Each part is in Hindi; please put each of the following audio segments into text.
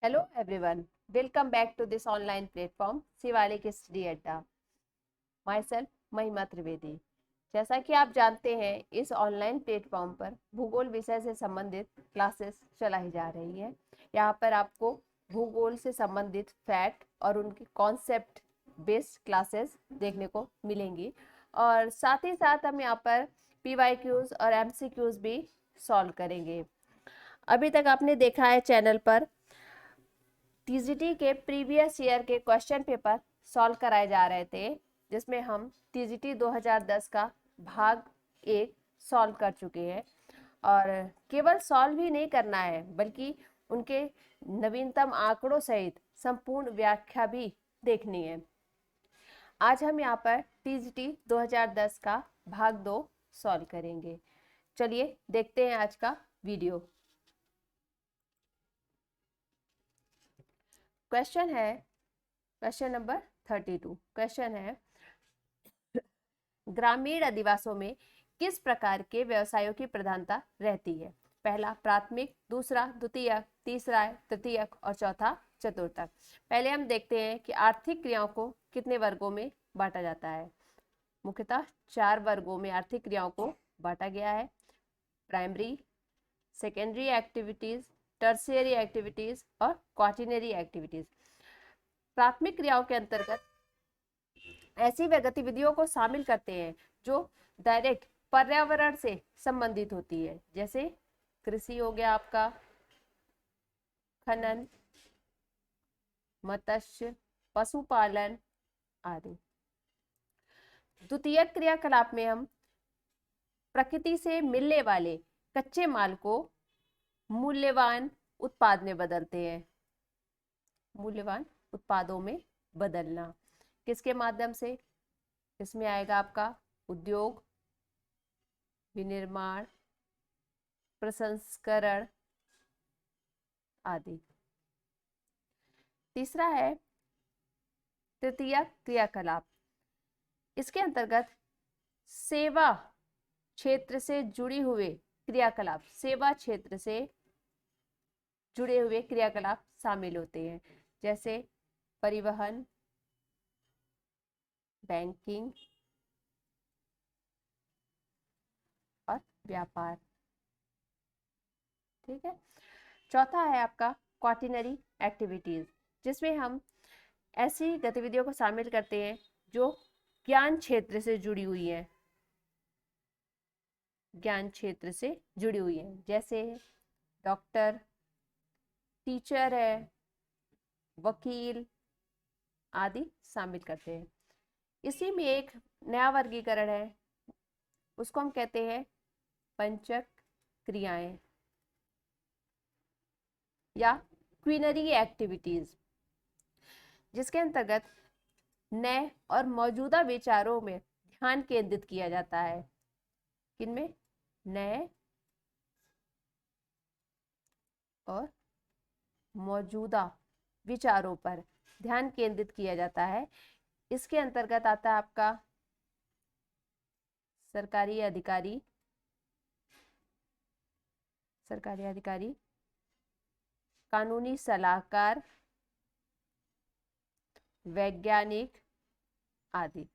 Hello everyone, welcome back to this online platform Shivalik study अड्डा। myself महिमा त्रिवेदी। जैसा कि आप जानते हैं इस ऑनलाइन प्लेटफॉर्म पर भूगोल विषय से संबंधित क्लासेस चलाई जा रही है। यहाँ पर आपको भूगोल से संबंधित फैक्ट और उनकी कॉन्सेप्ट बेस्ड क्लासेस देखने को मिलेंगी और साथ ही साथ हम यहाँ पर PYQs और MCQs भी सॉल्व करेंगे। अभी तक आपने देखा है चैनल पर टीजीटी के प्रीवियस ईयर के क्वेश्चन पेपर सॉल्व कराए जा रहे थे, जिसमें हम टीजीटी 2010 का भाग 1 सॉल्व कर चुके हैं। और केवल सॉल्व ही नहीं करना है बल्कि उनके नवीनतम आंकड़ों सहित संपूर्ण व्याख्या भी देखनी है। आज हम यहाँ पर टीजीटी 2010 का भाग 2 सॉल्व करेंगे। चलिए देखते हैं आज का वीडियो। क्वेश्चन है क्वेश्चन नंबर 32। क्वेश्चन है, ग्रामीण अधिवासों में किस प्रकार के व्यवसायों की प्रधानता रहती है? पहला प्राथमिक, दूसरा द्वितीयक, तीसरा तृतीयक और चौथा चतुर्थक। पहले हम देखते हैं कि आर्थिक क्रियाओं को कितने वर्गों में बांटा जाता है। मुख्यतः 4 वर्गों में आर्थिक क्रियाओं को बांटा गया है। Primary, secondary activities, tertiary activities और क्वार्टिनरी एक्टिविटीज। प्राथमिक क्रियाओं के अंतर्गत ऐसी वे गतिविधियों को शामिल करते हैं जो डायरेक्ट पर्यावरण से संबंधित होती है, जैसे कृषि हो गया आपका, खनन, मत्स्य, पशुपालन आदि। द्वितीयक क्रियाकलाप में हम प्रकृति से मिलने वाले कच्चे माल को मूल्यवान उत्पाद में बदलते हैं। मूल्यवान उत्पादों में बदलना किसके माध्यम से? इसमें आएगा आपका उद्योग, विनिर्माण, प्रसंस्करण आदि। तीसरा है तृतीय क्रियाकलाप। इसके अंतर्गत सेवा क्षेत्र से जुड़ी हुए क्रियाकलाप, सेवा क्षेत्र से जुड़े हुए क्रियाकलाप शामिल होते हैं, जैसे परिवहन, बैंकिंग और व्यापार। ठीक है। चौथा है आपका क्वार्टिनरी एक्टिविटीज, जिसमें हम ऐसी गतिविधियों को शामिल करते हैं जो ज्ञान क्षेत्र से जुड़ी हुई है, ज्ञान क्षेत्र से जुड़ी हुई है, जैसे डॉक्टर, टीचर है, वकील आदि शामिल करते हैं। इसी में एक नया वर्गीकरण है, उसको हम कहते हैं पंचक क्रियाएं या क्विनरी एक्टिविटीज, जिसके अंतर्गत नए और मौजूदा विचारों में ध्यान केंद्रित किया जाता है। किनमें? नए और मौजूदा विचारों पर ध्यान केंद्रित किया जाता है। इसके अंतर्गत आता है आपका सरकारी अधिकारी, कानूनी सलाहकार, वैज्ञानिक आदि।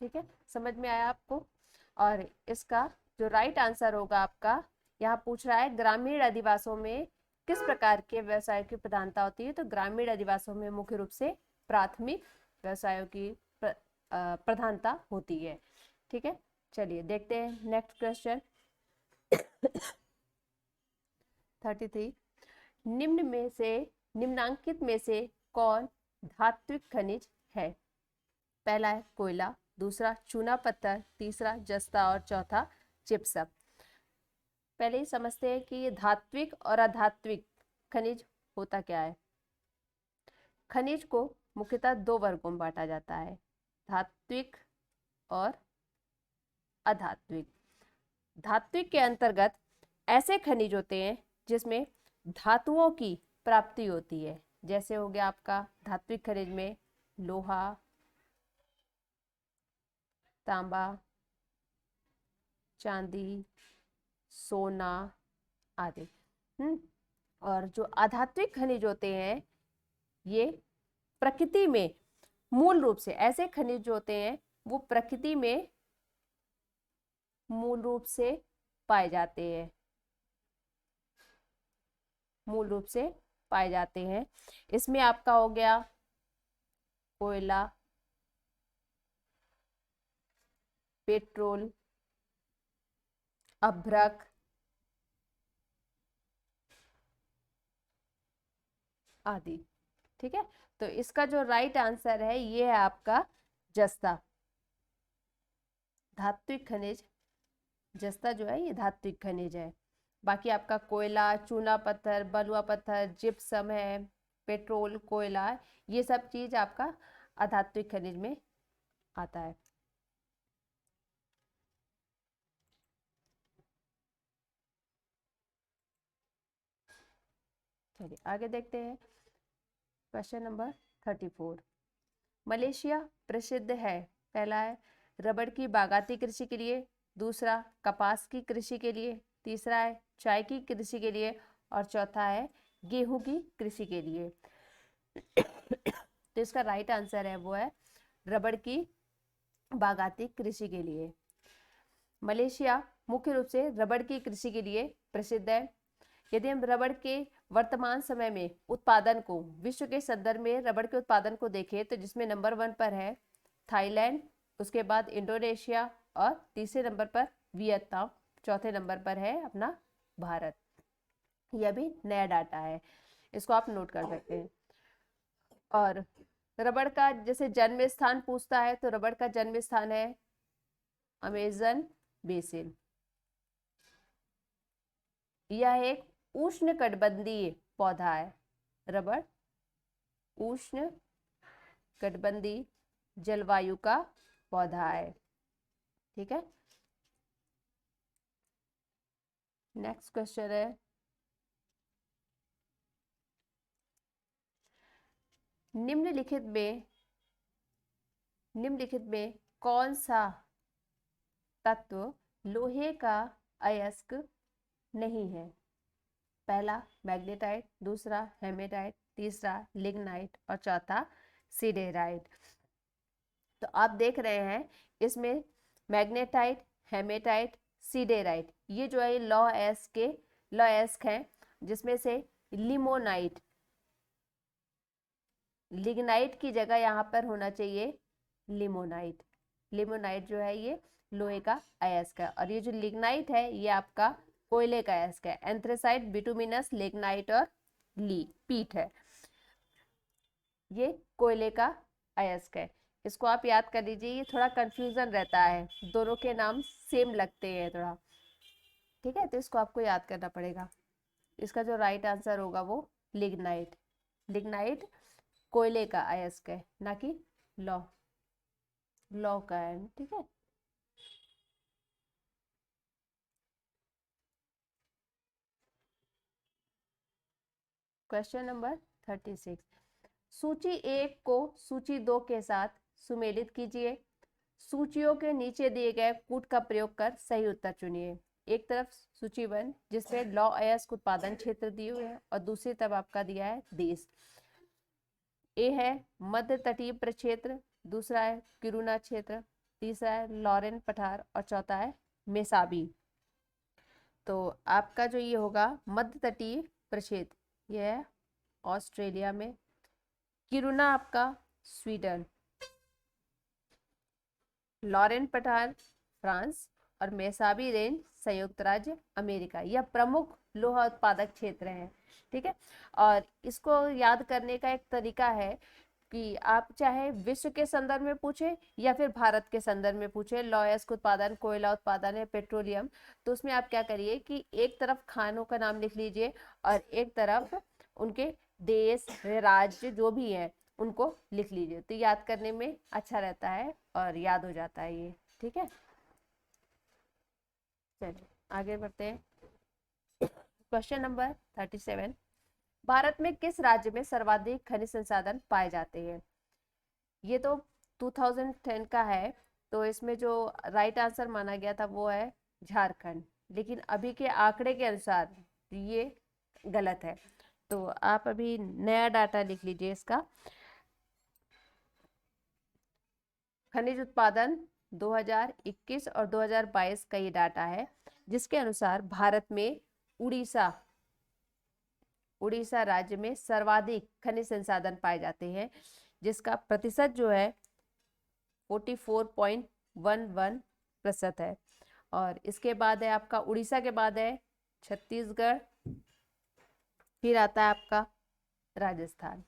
ठीक है, समझ में आया आपको? और इसका जो राइट आंसर होगा आपका, यहाँ पूछ रहा है ग्रामीण अधिवासों में किस प्रकार के व्यवसायों की प्रधानता होती है? तो ग्रामीण अधिवासों में मुख्य रूप से प्राथमिक व्यवसायों की प्रधानता होती है। ठीक है, चलिए देखते हैं नेक्स्ट क्वेश्चन। 33, निम्नांकित में से कौन धात्विक खनिज है? पहला है कोयला, दूसरा चूना पत्थर, तीसरा जस्ता और चौथा जिप्सम। पहले ही समझते हैं कि ये धात्विक और अधात्विक खनिज होता क्या है। खनिज को मुख्यतः 2 वर्गों में बांटा जाता है, धात्विक और अधात्विक। धात्विक के अंतर्गत ऐसे खनिज होते हैं जिसमें धातुओं की प्राप्ति होती है, जैसे हो गया आपका धात्विक खनिज में लोहा, तांबा, चांदी, सोना आदि। और जो अधात्विक खनिज होते हैं ये प्रकृति में मूल रूप से, ऐसे खनिज जो होते हैं वो प्रकृति में मूल रूप से पाए जाते हैं, मूल रूप से पाए जाते हैं। इसमें आपका हो गया कोयला, पेट्रोल, अभ्रक आदि। ठीक है, तो इसका जो राइट आंसर है ये है आपका जस्ता, धात्विक खनिज। जस्ता जो है ये धात्विक खनिज है। बाकी आपका कोयला, चूना पत्थर, बलुआ पत्थर, जिप्सम है, पेट्रोल, कोयला, ये सब चीज आपका अधात्विक खनिज में आता है। चलिए आगे देखते हैं। Question number 34। मलेशिया प्रसिद्ध है, पहला है रबड़ की बागाती कृषि के लिए, दूसरा कपास की कृषि के लिए, तीसरा है चाय की कृषि के लिए, और चौथा है गेहूं की कृषि के लिए। तो इसका राइट आंसर है वो है रबड़ की बागाती कृषि के लिए। मलेशिया मुख्य रूप से रबड़ की कृषि के लिए प्रसिद्ध है। यदि हम रबड़ के वर्तमान समय में उत्पादन को, विश्व के संदर्भ में रबड़ के उत्पादन को देखें तो जिसमें नंबर 1 पर है थाईलैंड, उसके बाद इंडोनेशिया और तीसरे नंबर पर वियतनाम, चौथे नंबर पर है अपना भारत। यह भी नया डाटा है, इसको आप नोट कर सकते हैं। और रबड़ का जैसे जन्म स्थान पूछता है तो रबड़ का जन्म स्थान है अमेजन बेसिन। यह एक उष्ण कटिबंधीय पौधा है। रबड़ उष्ण कटिबंधीय जलवायु का पौधा है। ठीक है, नेक्स्ट क्वेश्चन है निम्नलिखित में कौन सा तत्व लोहे का अयस्क नहीं है? पहला मैग्नेटाइट, दूसरा हेमेटाइट, तीसरा लिग्नाइट और चौथा सिडेराइट। तो आप देख रहे हैं इसमें मैग्नेटाइट, हेमेटाइट, सिडेराइट, ये जो है लौ एस्क हैं, जिसमें से लिमोनाइट, लिग्नाइट की जगह यहाँ पर होना चाहिए लिमोनाइट। लिमोनाइट जो है ये लोहे का अयस्क है, और ये जो लिग्नाइट है ये आपका कोयले का अयस्क है। एंथ्रेसाइट, बिटुमिनस, लिग्नाइट और पीट है, ये कोयले का अयस्क है। इसको आप याद कर लीजिए, ये थोड़ा कंफ्यूजन रहता है, दोनों के नाम सेम लगते हैं थोड़ा। ठीक है, तो इसको आपको याद करना पड़ेगा। इसका जो राइट आंसर होगा वो लिग्नाइट। लिग्नाइट कोयले का अयस्क है, ना कि लौ का है। ठीक है, क्वेश्चन नंबर 36। सूची 1 को सूची 2 के साथ सुमेलित कीजिए। सूचियों के नीचे दिए गए कूट का प्रयोग कर सही उत्तर चुनिए। एक तरफ सूची 1 जिसमें लौ अयस्क उत्पादन क्षेत्र दिए हुए हैं, और दूसरी तरफ आपका दिया है देश। ए है मध्य तटीय प्रक्षेत्र, दूसरा है किरुना क्षेत्र, तीसरा है लॉरेन पठार और चौथा है मेसाबी। तो आपका जो ये होगा मध्य तटीय प्रक्षेत्र, ये है ऑस्ट्रेलिया में, किरुना आपका स्वीडन, लॉरेन पठार फ्रांस और मेसाबी रेंज संयुक्त राज्य अमेरिका। यह प्रमुख लोहा उत्पादक क्षेत्र हैं। ठीक है, और इसको याद करने का एक तरीका है कि आप चाहे विश्व के संदर्भ में पूछे या फिर भारत के संदर्भ में पूछे, लौ अयस्क उत्पादन, कोयला उत्पादन है, पेट्रोलियम, तो उसमें आप क्या करिए कि एक तरफ खानों का नाम लिख लीजिए और एक तरफ उनके देश, राज्य जो भी है उनको लिख लीजिए, तो याद करने में अच्छा रहता है और याद हो जाता है ये। ठीक है, चलिए आगे बढ़ते हैं। Question number 37। भारत में किस राज्य में सर्वाधिक खनिज संसाधन पाए जाते हैं? ये तो 2010 का है, तो इसमें जो राइट आंसर माना गया था वो है झारखंड। लेकिन अभी के आंकड़े के अनुसार ये गलत है। तो आप अभी नया डाटा लिख लीजिए इसका। खनिज उत्पादन 2021 और 2022 का ये डाटा है, जिसके अनुसार भारत में उड़ीसा उड़ीसा राज्य में सर्वाधिक खनिज संसाधन पाए जाते हैं, जिसका प्रतिशत जो है 44.11% है। और इसके बाद है आपका, उड़ीसा के बाद है छत्तीसगढ़, फिर आता है आपका राजस्थान।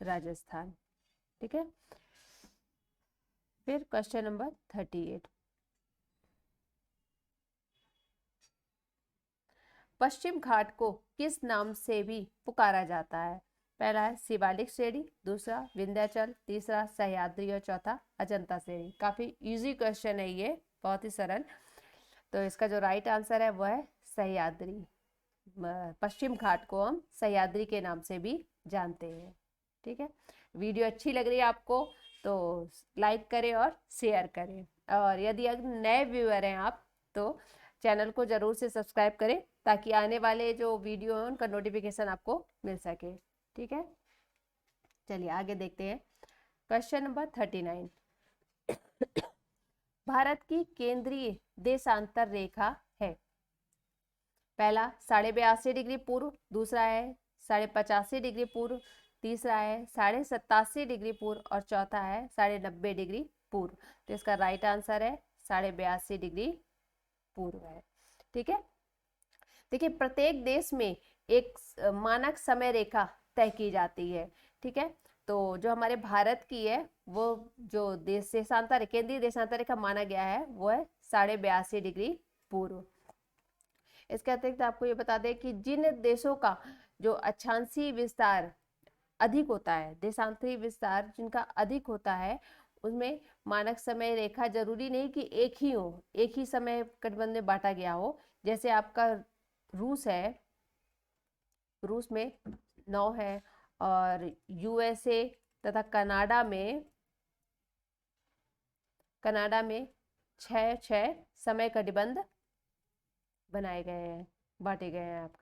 राजस्थान, ठीक है। फिर क्वेश्चन नंबर 38, पश्चिम घाट को किस नाम से भी पुकारा जाता है? पहला है शिवालिक श्रेणी, दूसरा विंध्याचल, तीसरा सह्याद्री और चौथा अजंता श्रेणी। काफी इजी क्वेश्चन है ये, बहुत ही सरल। तो इसका जो राइट आंसर है वो है सह्याद्री। पश्चिम घाट को हम सह्याद्री के नाम से भी जानते हैं, ठीक है। वीडियो अच्छी लग रही है आपको तो लाइक करें और शेयर करें, और यदि अगर नए व्यूअर हैं आप तो चैनल को जरूर से सब्सक्राइब करें, ताकि आने वाले जो वीडियो हैं उनका नोटिफिकेशन आपको मिल सके, ठीक है। चलिए आगे देखते हैं। क्वेश्चन नंबर 39, भारत की केंद्रीय देशांतर रेखा है? पहला 82.5 डिग्री पूर्व, दूसरा है 85.5 डिग्री पूर्व, तीसरा है 87.5 डिग्री पूर्व और चौथा है 90.5 डिग्री पूर्व। तो इसका राइट आंसर है 82.5 डिग्री पूर्व है, ठीक है। देखिए, प्रत्येक देश में एक मानक समय रेखा तय की जाती है, ठीक है। तो जो हमारे भारत की है वो जो देशांतर केंद्रीय देशांतर रेखा माना गया है वो है 82.5 डिग्री पूर्व। इसके अतिरिक्त आपको ये बता दें कि जिन देशों का जो अक्षांशीय विस्तार अधिक होता है, देशांतरी विस्तार जिनका अधिक होता है, उसमें मानक समय रेखा जरूरी नहीं कि एक ही हो, एक ही समय कटबंध में बांटा गया हो। जैसे आपका रूस है, रूस में 9 है, और यूएसए तथा कनाडा में 6 समय कटिबंध बनाए गए हैं, बांटे गए हैं, आप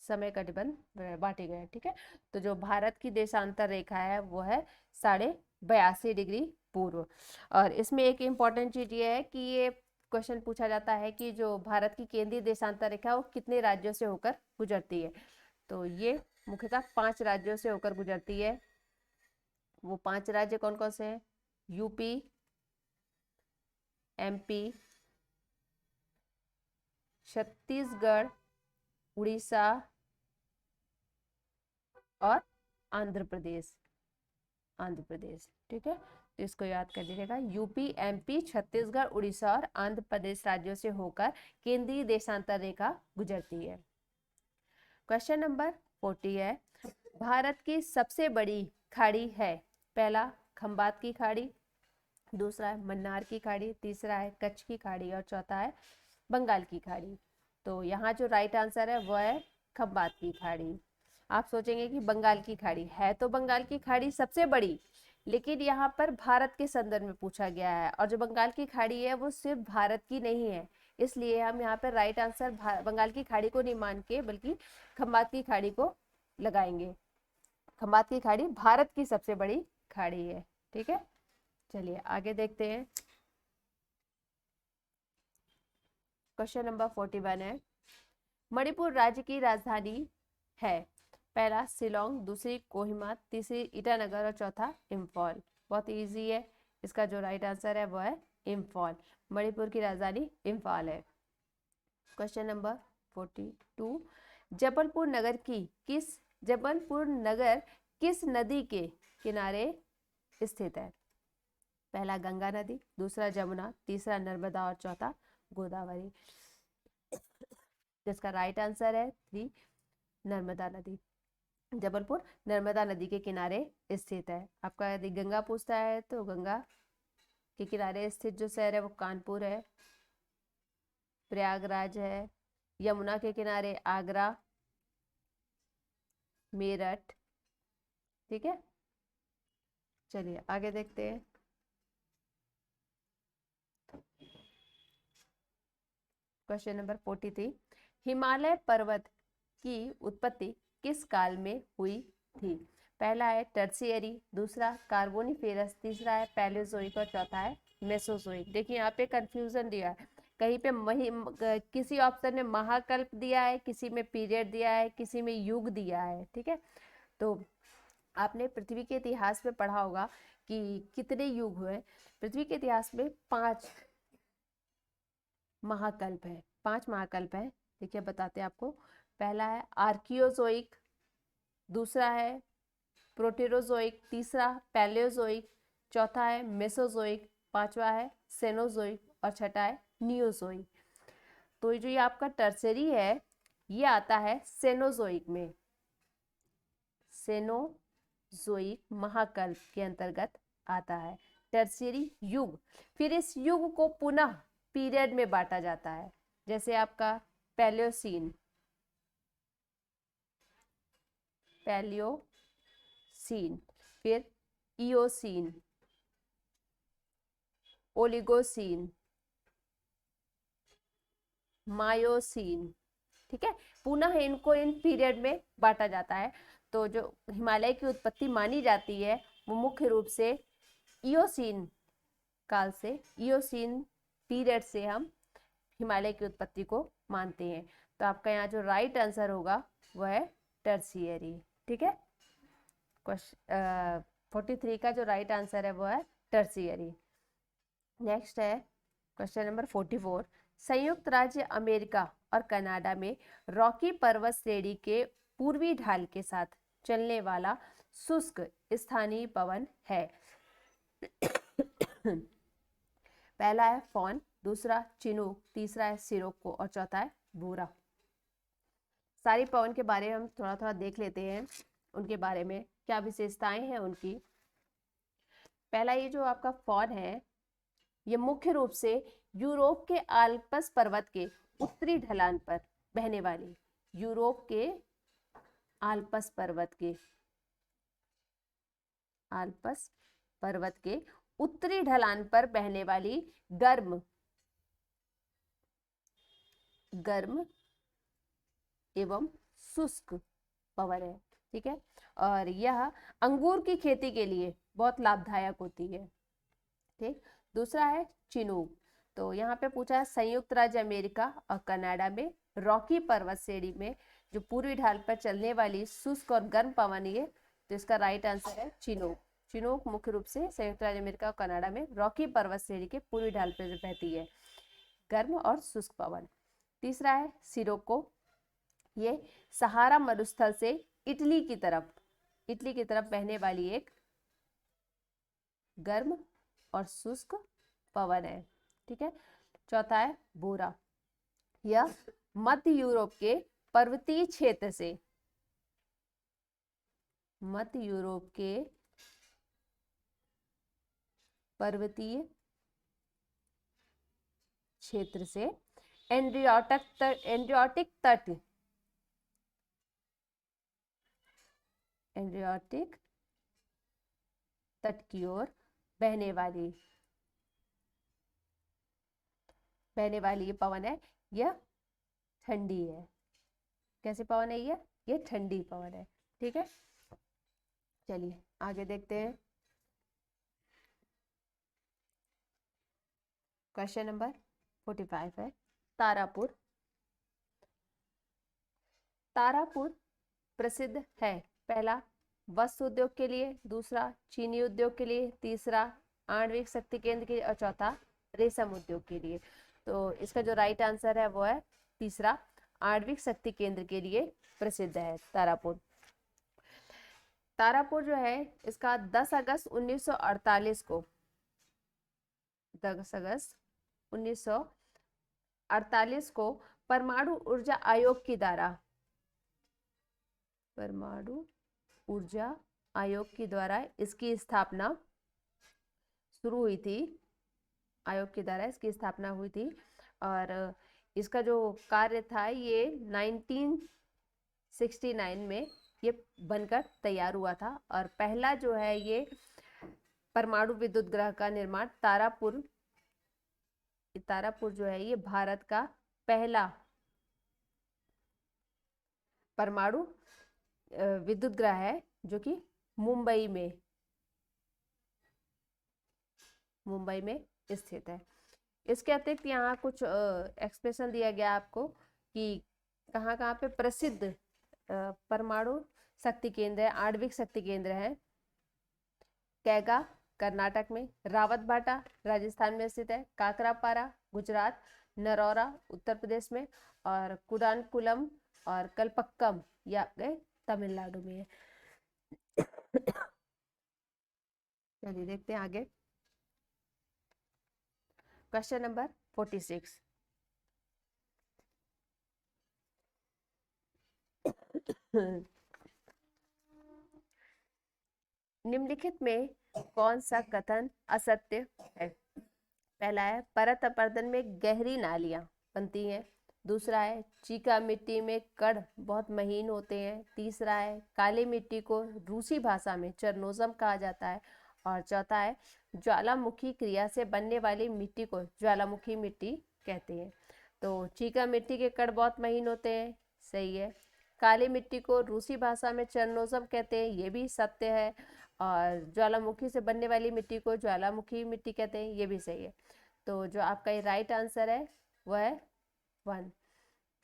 समय कटिबंध बांटे गए हैं, ठीक है। तो जो भारत की देशांतर रेखा है वो है 82.5 डिग्री पूर्व। और इसमें एक इम्पॉर्टेंट चीज ये है कि ये क्वेश्चन पूछा जाता है कि जो भारत की केंद्रीय देशांतर रेखा वो कितने राज्यों से होकर गुजरती है? तो ये मुख्यतः 5 राज्यों से होकर गुजरती है। वो 5 राज्य कौन कौन से हैं? यूपी, एमपी, छत्तीसगढ़, उड़ीसा और आंध्र प्रदेश। आंध्र प्रदेश, ठीक है। तो इसको याद कर लीजिएगा, यूपी, एमपी, छत्तीसगढ़, उड़ीसा और आंध्र प्रदेश राज्यों से होकर केंद्रीय देशांतर रेखा गुजरती है। क्वेश्चन नंबर 40 है, भारत की सबसे बड़ी खाड़ी है? पहला खंबात की खाड़ी, दूसरा है मन्नार की खाड़ी, तीसरा है कच्छ की खाड़ी और चौथा है बंगाल की खाड़ी। तो यहाँ जो राइट आंसर है वो है खंबात की खाड़ी। आप सोचेंगे कि बंगाल की खाड़ी है, तो बंगाल की खाड़ी सबसे बड़ी, लेकिन यहाँ पर भारत के संदर्भ में पूछा गया है, और जो बंगाल की खाड़ी है वो सिर्फ भारत की नहीं है, इसलिए हम यहाँ पर राइट आंसर बंगाल की खाड़ी को नहीं मान के बल्कि खंबात की खाड़ी को लगाएंगे। खंबात की खाड़ी भारत की सबसे बड़ी खाड़ी है, ठीक है। चलिए आगे देखते हैं। क्वेश्चन नंबर 41 है, मणिपुर राज्य की राजधानी है? पहला शिलोंग, दूसरी कोहिमा, तीसरी ईटानगर और चौथा इम्फॉल। बहुत इजी है, इसका जो राइट आंसर है वो है इम्फॉल। मणिपुर की राजधानी इम्फॉल है। क्वेश्चन नंबर 42, जबलपुर नगर किस नदी के किनारे स्थित है? पहला गंगा नदी, दूसरा जमुना, तीसरा नर्मदा और चौथा गोदावरी। जिसका राइट आंसर है 3, नर्मदा नदी। जबलपुर नर्मदा नदी के किनारे स्थित है। आपका यदि गंगा पूछता है तो गंगा के किनारे स्थित जो शहर है वो कानपुर है, प्रयागराज है। यमुना के किनारे आगरा, मेरठ, ठीक है। चलिए आगे देखते हैं। क्वेश्चन नंबर 43, हिमालय पर्वत की उत्पत्ति किस काल में हुई थी? पहला है टर्शियरी, दूसरा कार्बोनिफेरस, तीसरा है पैलियोजोइक और चौथा है मेसोजोइक। देखिए यहाँ पे कंफ्यूजन दिया है, कहीं पे किसी ऑप्शन में महाकल्प दिया है, किसी में पीरियड दिया है, किसी में युग दिया है। ठीक है, तो आपने पृथ्वी के इतिहास में पढ़ा होगा कि कितने युग हुए। पृथ्वी के इतिहास में 5 महाकल्प है, 5 महाकल्प है। देखिए बताते हैं आपको। पहला है आर्कियोजोइक, दूसरा है प्रोटेरोजोइक, तीसरा पैलियोजोइक, चौथा है मेसोजोइक, पांचवा है सेनोजोइक और छठा है नियोजोइक। तो जो ये आपका टर्सरी है ये आता है सेनोजोइक में, सेनोजोइक महाकल्प के अंतर्गत आता है टर्शियरी युग। फिर इस युग को पुनः पीरियड में बांटा जाता है, जैसे आपका पैलियोसीन, पैलियोसीन, फिर इयोसीन, ओलिगोसीन, मायोसीन। ठीक है, पुनः इनको इन पीरियड में बांटा जाता है। तो जो हिमालय की उत्पत्ति मानी जाती है वो मुख्य रूप से इयोसीन काल से, इयोसीन पीरियड से हम हिमालय की उत्पत्ति को मानते हैं। तो आपका यहाँ जो राइट आंसर होगा वो है टर्शियरी। ठीक है, क्वेश्चन 43 का जो राइट आंसर है वो है टर्शियरी। नेक्स्ट है क्वेश्चन नंबर 44, संयुक्त राज्य अमेरिका और कनाडा में रॉकी पर्वत श्रेणी के पूर्वी ढाल के साथ चलने वाला शुष्क स्थानीय पवन है। पहला है फॉन, दूसरा चिनूक, तीसरा है सिरोको और चौथा है बूरा। सारी पवन के बारे में हम थोड़ा थोड़ा देख लेते हैं, उनके बारे में क्या विशेषताएं हैं उनकी। पहला ये जो आपका फॉन है ये मुख्य रूप से यूरोप के आल्प्स पर्वत के उत्तरी ढलान पर बहने वाली, यूरोप के आल्प्स पर्वत के, आल्प्स पर्वत के उत्तरी ढलान पर बहने वाली गर्म एवं शुष्क पवन है। ठीक है, और यह अंगूर की खेती के लिए बहुत लाभदायक होती है। ठीक, दूसरा है चिनूक। तो यहाँ पे पूछा है संयुक्त राज्य अमेरिका और कनाडा में रॉकी पर्वत श्रेणी में जो पूर्वी ढाल पर चलने वाली शुष्क और गर्म पवन है, तो इसका राइट आंसर है चिनूक। चिनूक मुख्य रूप से संयुक्त राज्य अमेरिका और कनाडा में रॉकी पर्वत श्रेणी के पूर्वी ढाल पर बहती है गर्म और शुष्क पवन। तीसरा है सिरोको, ये सहारा मरुस्थल से इटली की तरफ बहने वाली एक गर्म और शुष्क पवन है। ठीक है, चौथा है बूरा, यह मध्य यूरोप के पर्वतीय क्षेत्र से, मध्य यूरोप के पर्वतीय क्षेत्र से एड्रियाटिक तट की ओर बहने वाली ये पवन है, यह ठंडी है। कैसे पवन है ये ठंडी पवन है। ठीक है, चलिए आगे देखते हैं। क्वेश्चन नंबर 45 है तारापुर। तारापुर प्रसिद्ध है, पहला वस्त्र उद्योग के लिए, दूसरा चीनी उद्योग के लिए, तीसरा आणविक शक्ति केंद्र के लिए और चौथा रेशम उद्योग के लिए। तो इसका जो राइट आंसर है वो है तीसरा, आणविक शक्ति केंद्र के लिए प्रसिद्ध है तारापुर। तारापुर जो है इसका 10 अगस्त 1948 को, 10 अगस्त 1948 को परमाणु ऊर्जा आयोग के द्वारा, परमाणु ऊर्जा आयोग के द्वारा इसकी स्थापना शुरू हुई थी, आयोग के द्वारा इसकी स्थापना हुई थी। और इसका जो कार्य था ये 1969 में ये बनकर तैयार हुआ था। और पहला जो है ये परमाणु विद्युत ग्रह का निर्माण तारापुर जो है ये भारत का पहला परमाणु विद्युत ग्रह है जो कि मुंबई में स्थित है। इसके अतिरिक्त यहाँ कुछ एक्सप्रेशन दिया गया आपको कि कहाँ कहाँ पे प्रसिद्ध परमाणु शक्ति केंद्र है, आणविक शक्ति केंद्र है। कैगा कर्नाटक में, रावतभाटा राजस्थान में स्थित है, काकरापारा गुजरात, नरौरा उत्तर प्रदेश में, और कुडानकुलम और कलपक्कम या तमिलनाडु में है। चलिए देखते हैं आगे। Question number 46। निम्नलिखित में कौन सा कथन असत्य है? पहला है परत अपरदन में गहरी नालियां बनती हैं। दूसरा है चीका मिट्टी में कण बहुत महीन होते हैं। तीसरा है काली मिट्टी को रूसी भाषा में चरनोजम कहा जाता है। और चौथा है ज्वालामुखी क्रिया से बनने वाली मिट्टी को ज्वालामुखी मिट्टी कहते हैं। तो चीका मिट्टी के कण बहुत महीन होते हैं, सही है। काली मिट्टी को रूसी भाषा में चरनोजम कहते हैं, ये भी सत्य है। और ज्वालामुखी से बनने वाली मिट्टी को ज्वालामुखी मिट्टी कहते हैं, ये भी सही है। तो जो आपका ये राइट आंसर है वह है 1।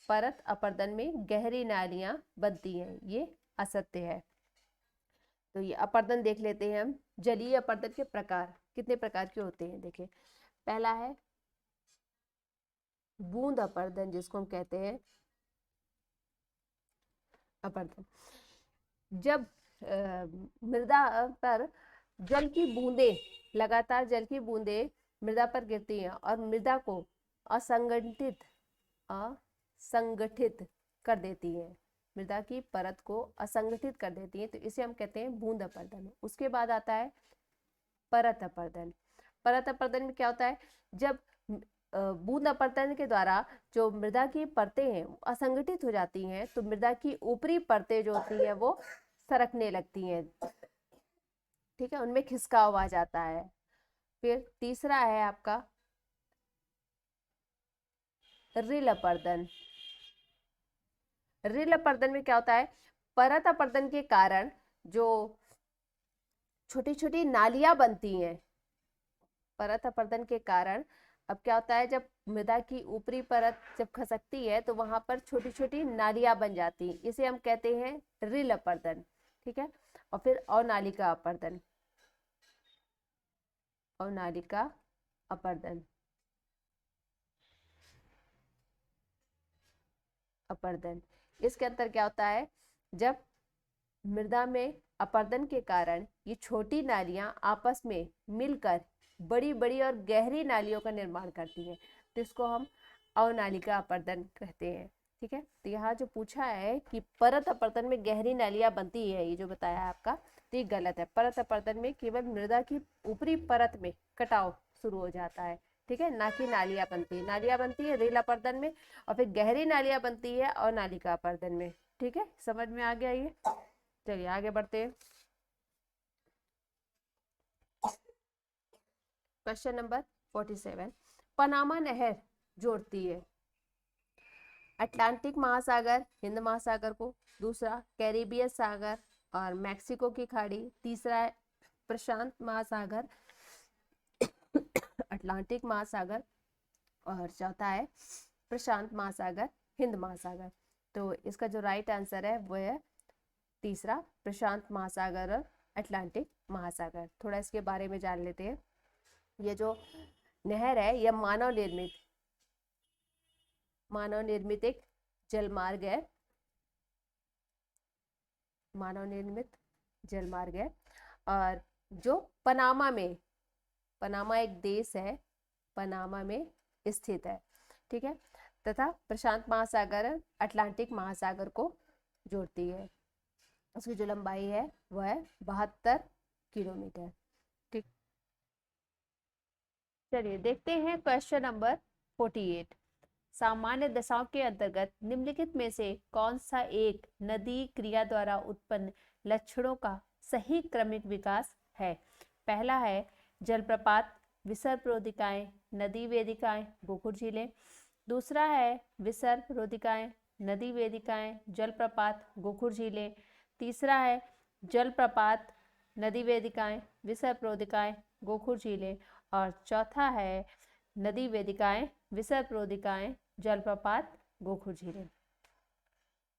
परत अपरदन में गहरी नालियां बनती हैं, ये असत्य है। तो ये अपरदन देख लेते हैं हम। जलीय अपरदन के प्रकार कितने प्रकार के होते हैं देखिए। पहला है बूंद अपरदन, जिसको हम कहते हैं अपरदन। जब मृदा पर जल की बूंदें, लगातार जल की बूंदें मृदा पर गिरती हैं और मृदा को असंगठित कर देती हैं, मृदा की परत को असंगठित कर देती हैं, तो इसे हम कहते हैं बूंद अपरदन। उसके बाद आता है परत अपरदन। परत अपरदन में क्या होता है, जब बूंद अपरदन के द्वारा जो मृदा की परतें हैं असंगठित हो जाती हैं, तो मृदा की ऊपरी परतें जो होती हैं वो सरकने लगती हैं, ठीक है, उनमें खिसकाव आ जाता है। फिर तीसरा है आपका रिल अपरदन। रिल अपरदन में क्या होता है, परत अपरदन के कारण जो छोटी छोटी नालियां बनती हैं, परत अपरदन के कारण अब क्या होता है, जब मृदा की ऊपरी परत जब खसकती है तो वहां पर छोटी छोटी नालियां बन जाती हैं, इसे हम कहते हैं रिल अपरदन, ठीक है। और फिर अवनालिका अपरदन, अवनालिका अपरदन, अपरदन इसके अंदर क्या होता है, जब मृदा में अपरदन के कारण ये छोटी नालियां आपस में मिलकर बड़ी बड़ी और गहरी नालियों का निर्माण करती हैं, तो इसको हम अवनालिका अपरदन कहते हैं, ठीक है। तो यहाँ जो पूछा है कि परत अपरदन में गहरी नालियां बनती है, ये जो बताया है आपका, तो ये गलत है। परत अपरदन में केवल मृदा की ऊपरी परत में कटाव शुरू हो जाता है, ठीक है, ना कि नालियां बनती है। नालियां बनती है रेल अपरदन में, और फिर गहरी नालियां बनती है अवनालिका अपरदन में, ठीक है। समझ में आ गया ये? चलिए आगे बढ़ते हैं। Question number 47। पनामा नहर जोड़ती है अटलांटिक महासागर हिंद महासागर को, दूसरा कैरिबियन सागर और मैक्सिको की खाड़ी, तीसरा है प्रशांत महासागर अटलांटिक महासागर, और चौथा है प्रशांत महासागर हिंद महासागर। तो इसका जो राइट आंसर है वो है तीसरा, प्रशांत महासागर और अटलांटिक महासागर। थोड़ा इसके बारे में जान लेते हैं। ये जो नहर है यह मानव निर्मित एक जलमार्ग है, मानव निर्मित जलमार्ग है। और जो पनामा एक देश है, पनामा में स्थित है, ठीक है, तथा प्रशांत महासागर अटलांटिक महासागर को जोड़ती है। उसकी जो लंबाई है वह है 72 किलोमीटर, ठीक। चलिए देखते हैं क्वेश्चन नंबर 48। सामान्य दशाओं के अंतर्गत निम्नलिखित में से कौन सा एक नदी क्रिया द्वारा उत्पन्न लक्षणों का सही क्रमिक विकास है? पहला है जलप्रपात, विसर्ग वेदिकाएं, नदी वेदिकाएं, गोखुर झीलें। दूसरा है विसर्प रोधिकाएं, नदी वेदिकाएं, जलप्रपात, गोखुर झीलें। तीसरा है जलप्रपात, नदी वेदिकाएं, विसर्प रोधिकाएं, गोखुर झीलें। और चौथा है नदी वेदिकाएं, विसर्प रोधिकाएं, जलप्रपात, गोखुर झीलें।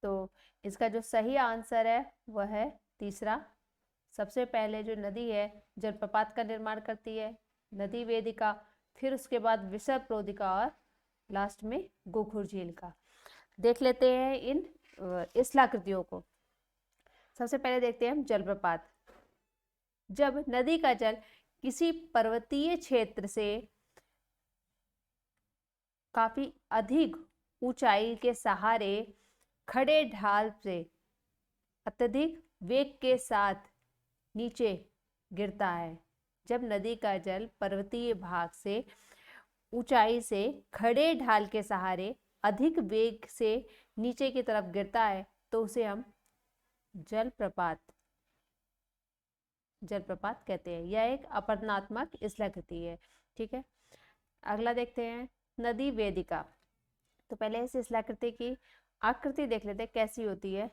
तो इसका जो सही आंसर है वह है तीसरा। सबसे पहले जो नदी है जलप्रपात का निर्माण करती है, नदी वेदिका, फिर उसके बाद विसर्प रोधिका और लास्ट में गोखुर झील का। देख लेते हैं इन स्थलाकृतियों को। सबसे पहले देखते हैं हम जलप्रपात। जब नदी का जल किसी पर्वतीय क्षेत्र से काफी अधिक ऊंचाई के सहारे खड़े ढाल से अत्यधिक वेग के साथ नीचे गिरता है, जब नदी का जल पर्वतीय भाग से ऊंचाई से खड़े ढाल के सहारे अधिक वेग से नीचे की तरफ गिरता है, तो उसे हम जलप्रपात कहते हैं। यह एक अपरदनात्मक स्थलाकृति है। ठीक है, अगला देखते हैं नदी वेदिका। तो पहले इस स्थलाकृति की आकृति देख लेते हैं कैसी होती है,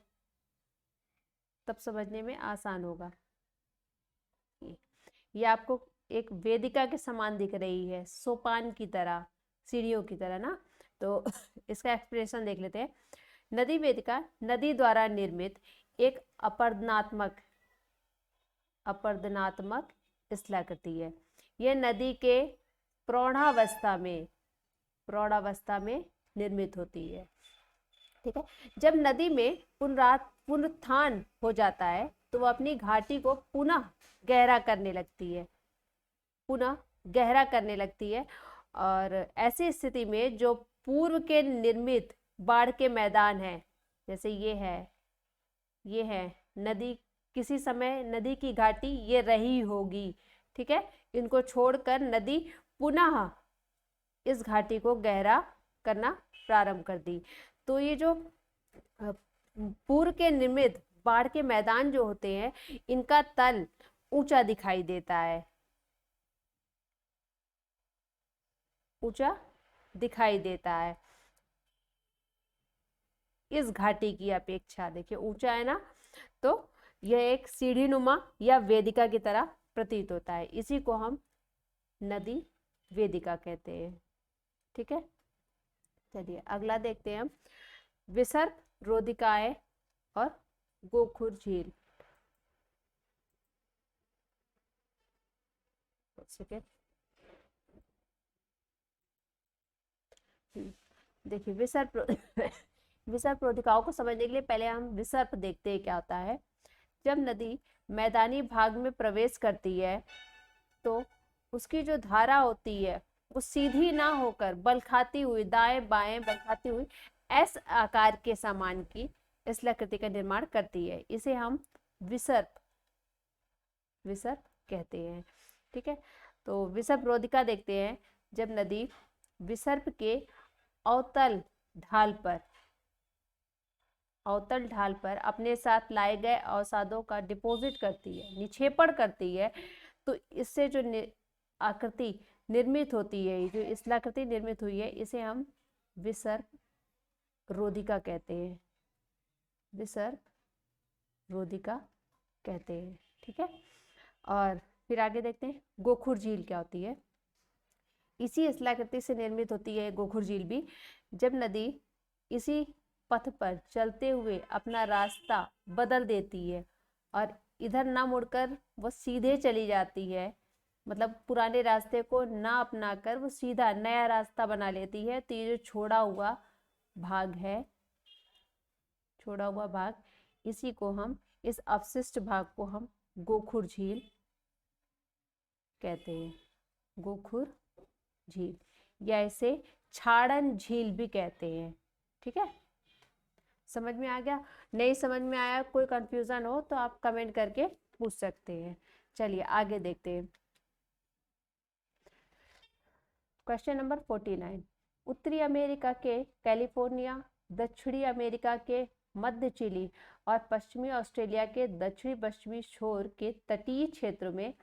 तब समझने में आसान होगा। ये आपको एक वेदिका के समान दिख रही है, सोपान की तरह, सीढ़ियों की तरह ना। तो इसका एक्सप्रेशन देख लेते हैं। नदी वेदिका नदी द्वारा निर्मित एक अपरदनात्मक स्थलाकृति है। यह नदी के प्रौढ़ावस्था में निर्मित होती है। ठीक है, जब नदी में पुनरुत्थान हो जाता है तो वह अपनी घाटी को पुनः गहरा करने लगती है। और ऐसी स्थिति में जो पूर्व के निर्मित बाढ़ के मैदान हैं, जैसे ये है नदी, किसी समय नदी की घाटी ये रही होगी। ठीक है, इनको छोड़कर नदी पुनः इस घाटी को गहरा करना प्रारंभ कर दी। तो ये जो पूर्व के निर्मित बाढ़ के मैदान जो होते हैं, इनका तल ऊंचा दिखाई देता है, इस घाटी की अपेक्षा। देखिए ऊंचा है ना, तो यह एक सीढ़ी नुमा या वेदिका की तरह प्रतीत होता है। इसी को हम नदी वेदिका कहते हैं। ठीक है, चलिए अगला देखते हैं हम विसर्प रोधिकाएं और गोखुर झील। देखिए विसर्प रोधिकाओं को समझने के लिए पहले हम विसर्प देखते हैं क्या होता है। जब नदी मैदानी भाग में प्रवेश करती है तो उसकी जो धारा होती है वो सीधी ना होकर बल खाती हुई, दाएं बाएं बल खाती हुई एस आकार के समान की स्थलाकृति का निर्माण करती है। इसे हम विसर्प कहते हैं। ठीक है, तो विसर्प रोधिका देखते हैं। जब नदी विसर्प के अवतल ढाल पर अपने साथ लाए गए अवसादों का डिपॉजिट करती है, निक्षेपण करती है, तो इससे जो आकृति निर्मित होती है, जो स्थलाकृति निर्मित हुई है, इसे हम विसर्प रोधिका कहते हैं। ठीक है, और फिर आगे देखते हैं गोखुर झील क्या होती है। इसी स्थलाकृति से निर्मित होती है गोखुर झील भी। जब नदी इसी पथ पर चलते हुए अपना रास्ता बदल देती है और इधर ना मुड़कर वो सीधे चली जाती है, मतलब पुराने रास्ते को ना अपनाकर वो सीधा नया रास्ता बना लेती है, तो ये जो छोड़ा हुआ भाग, इसी को हम, इस अवशिष्ट भाग को हम गोखुर झील कहते हैं। गोखुर झील या इसे छाड़न झील भी कहते हैं। ठीक है, समझ में आ गया? नहीं समझ में आया, कोई कंफ्यूजन हो तो आप कमेंट करके पूछ सकते हैं। चलिए आगे देखते हैं। Question number 49। उत्तरी अमेरिका के कैलिफोर्निया, दक्षिणी अमेरिका के मध्य चिली और पश्चिमी ऑस्ट्रेलिया के दक्षिणी पश्चिमी छोर के तटीय क्षेत्रों में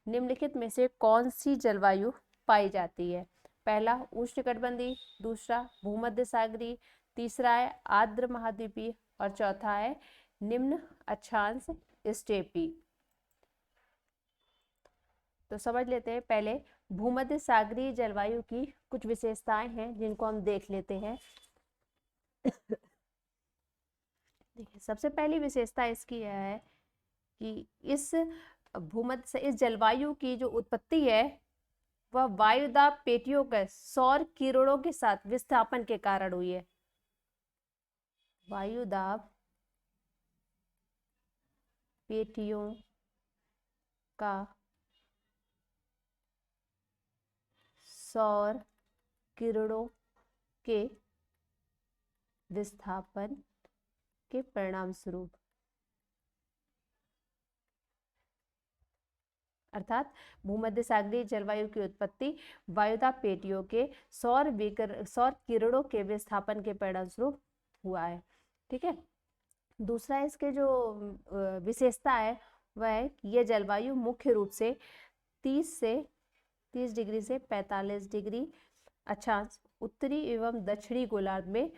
निम्नलिखित में से कौन सी जलवायु पाई जाती है? पहला उष्णकटिबंधीय, दूसरा भूमध्य सागरीय, तीसरा है आर्द्र महाद्वीपीय और चौथा है निम्न अक्षांश स्टेपी। तो समझ लेते हैं पहले भूमध्य सागरीय जलवायु की कुछ विशेषताएं हैं जिनको हम देख लेते हैं। देखिए, सबसे पहली विशेषता इसकी यह है कि इस जलवायु की जो उत्पत्ति है वह वायुदाब पेटियों के सौर किरणों के साथ विस्थापन के कारण हुई है। वायुदाब पेटियों का सौर किरणों के विस्थापन के परिणाम स्वरूप, अर्थात भूमध्य सागरीय जलवायु की उत्पत्ति वायुदाब पेटियों के सौर किरणों के विस्थापन के परिणाम स्वरूप हुआ है। ठीक है। दूसरा इसके जो विशेषता है वह है कि यह जलवायु मुख्य रूप से 30 डिग्री से 45 डिग्री अक्षांश उत्तरी एवं दक्षिणी गोलार्ध में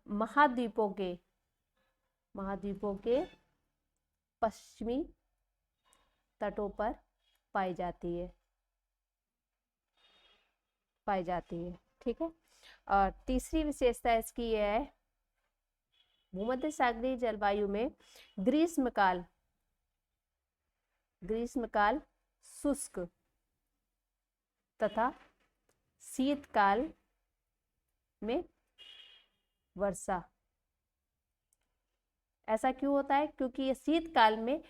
महाद्वीपों के पश्चिमी तटों पर पाई जाती है। ठीक है। और तीसरी विशेषता इसकी यह है, भूमध्य सागरीय जलवायु में ग्रीष्मकाल शुष्क तथा शीतकाल में वर्षा। ऐसा क्यों होता है? क्योंकि ये शीतकाल में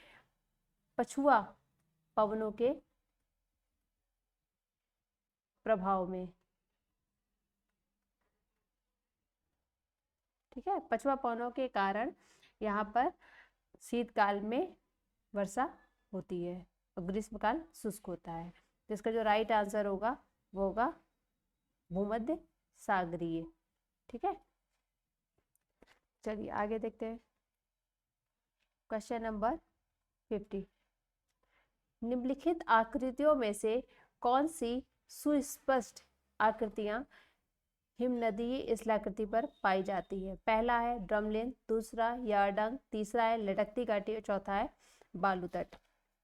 पछुआ पवनों के प्रभाव में, ठीक है, पछुआ पवनों के कारण यहाँ पर शीतकाल में वर्षा होती है और ग्रीष्मकाल शुष्क होता है। जिसका जो राइट आंसर होगा वो होगा भूमध्य सागरीय। ठीक है। चलिए आगे देखते हैं। Question number 50। निम्नलिखित आकृतियों में से कौन सी सुस्पष्ट आकृतियां हिमनदीय स्थलाकृति पर पाई जाती है? पहला है ड्रमलिन, दूसरा यारडंग, तीसरा है लटकती घाटी और चौथा है बालू तट।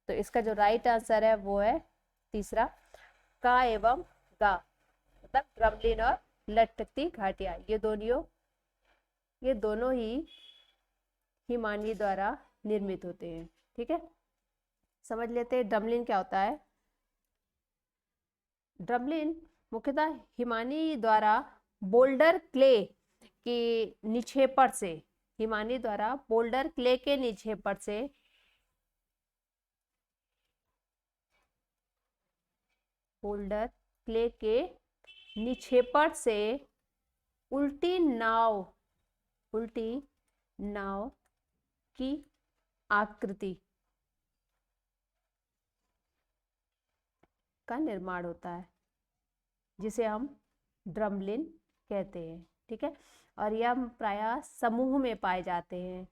तो इसका जो राइट आंसर है वो है तीसरा, का एवं गा, मतलब ड्रमलिन और लटकती घाटियां। ये दोनों ही हिमानी द्वारा निर्मित होते हैं। ठीक है। समझ लेते हैं ड्रमलिन क्या होता है। ड्रमलिन मुख्यतः हिमानी द्वारा बोल्डर क्ले के निक्षेपण से, हिमानी द्वारा बोल्डर क्ले के निक्षेपण से उल्टी नाव की आकृति का निर्माण होता है, जिसे हम ड्रमलिन कहते हैं। ठीक है। और यह प्रायः समूह में पाए जाते हैं।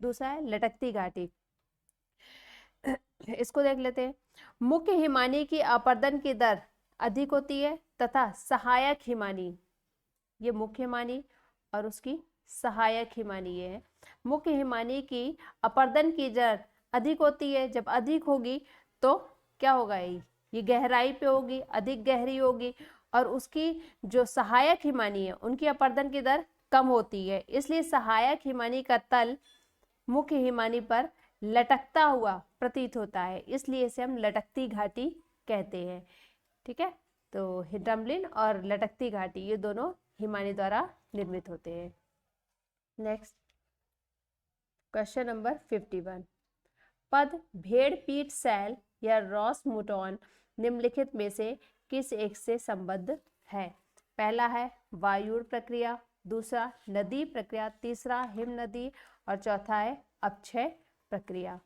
दूसरा है लटकती घाटी। इसको देख लेते हैं। मुख्य हिमानी की अपरदन की दर अधिक होती है तथा सहायक हिमानी, ये मुख्य हिमानी और उसकी सहायक हिमानी है। मुख्य हिमानी की अपरदन की दर अधिक होती है। जब अधिक होगी तो क्या होगा, ये गहराई पे होगी, अधिक गहरी होगी, और उसकी जो सहायक हिमानी है उनकी अपरदन की दर कम होती है। इसलिए सहायक हिमानी का तल मुख्य हिमानी पर लटकता हुआ प्रतीत होता है, इसलिए इसे हम लटकती घाटी कहते हैं। ठीक है। तो ड्रमलिन और लटकती घाटी ये दोनों हिमानी द्वारा निर्मित होते हैं। Next question number 51। पद भेड़ पीठ सैल या रॉस मुटॉन निम्नलिखित में से किस एक से संबद्ध है? पहला है वायुड़ प्रक्रिया, दूसरा नदी प्रक्रिया, तीसरा हिम नदी और चौथा है अपक्षय प्रक्रिया।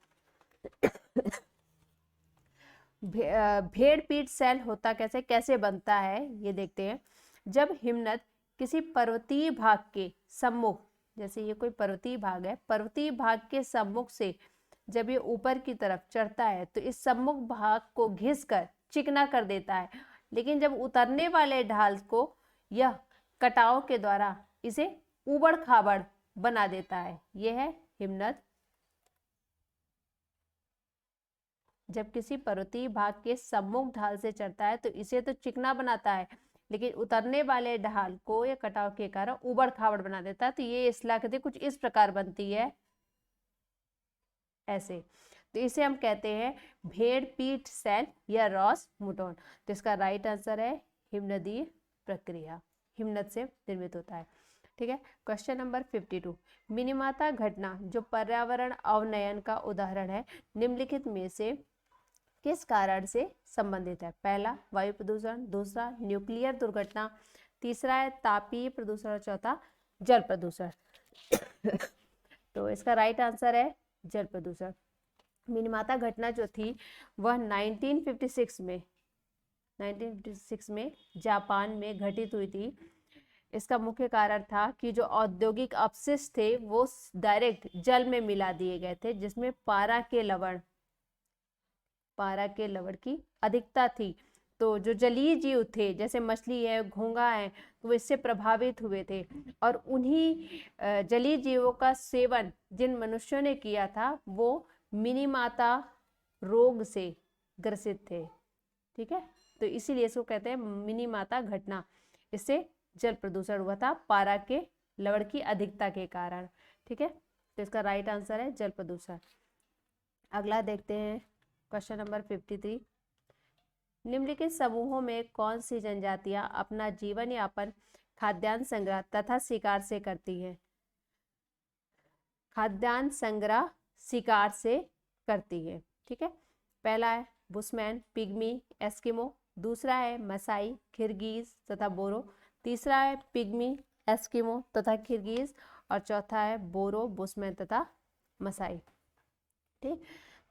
भेड़ पीठ सैल होता कैसे बनता है ये देखते हैं। जब हिमनद किसी पर्वतीय भाग के सम्मुख, जैसे ये कोई पर्वतीय भाग है, पर्वतीय भाग के सम्मुख से जब ये ऊपर की तरफ चढ़ता है तो इस सम्मुख भाग को घिसकर चिकना कर देता है, लेकिन जब उतरने वाले ढाल को यह कटाव के द्वारा इसे उबड़ खाबड़ बना देता है। यह है हिमनद। जब किसी पर्वतीय भाग के सम्मुख ढाल से चढ़ता है तो इसे तो चिकना बनाता है, लेकिन उतरने वाले ढाल को या कटाव के कारण उबड़ खाबड़ बना देता है। तो ये स्थलाकृति कुछ इस प्रकार बनती है, ऐसे। तो इसे हम कहते हैं भेड़ पीठ शैल या रॉस मुटोन। तो इसका राइट आंसर है हिमनदीय प्रक्रिया, हिमनद से निर्मित होता है। ठीक है। क्वेश्चन नंबर 52, मिनीमाता घटना जो पर्यावरण अवनयन का उदाहरण है, निम्नलिखित में से किस कारण से संबंधित है? पहला वायु प्रदूषण, दूसरा न्यूक्लियर दुर्घटना, तीसरा है तापीय प्रदूषण और चौथा जल प्रदूषण। तो इसका राइट आंसर है जल प्रदूषण। मिनीमाता घटना जो थी वह 1956 में जापान में घटित हुई थी। इसका मुख्य कारण था कि जो औद्योगिक अपशिष्ट थे वो डायरेक्ट जल में मिला दिए गए थे, जिसमें पारा के लवण की अधिकता थी। तो जो जलीय जीव थे जैसे मछली है, घोंघा है, तो वो इससे प्रभावित हुए थे, और उन्हीं जलीय जीवों का सेवन जिन मनुष्यों ने किया था वो मिनीमाता रोग से ग्रसित थे। ठीक है। तो इसीलिए इसको कहते हैं मिनीमाता घटना। इससे जल प्रदूषण हुआ था पारा के लवण की अधिकता के कारण। ठीक है। तो इसका राइट आंसर है जल प्रदूषण। अगला देखते हैं क्वेश्चन नंबर 53, निम्नलिखित समूहों में कौन सी जनजातियां अपना जीवन यापन खाद्यान्न संग्रह तथा शिकार से करती है? खाद्यान्न संग्रह शिकार से करती है। ठीक है। पहला है बुशमैन, पिग्मी, एस्किमो, दूसरा है मसाई, किर्गिज तथा बोरो, तीसरा है पिग्मी, एस्किमो तथा किर्गिज, और चौथा है बोरो, बुशमैन तथा मसाई। ठीक।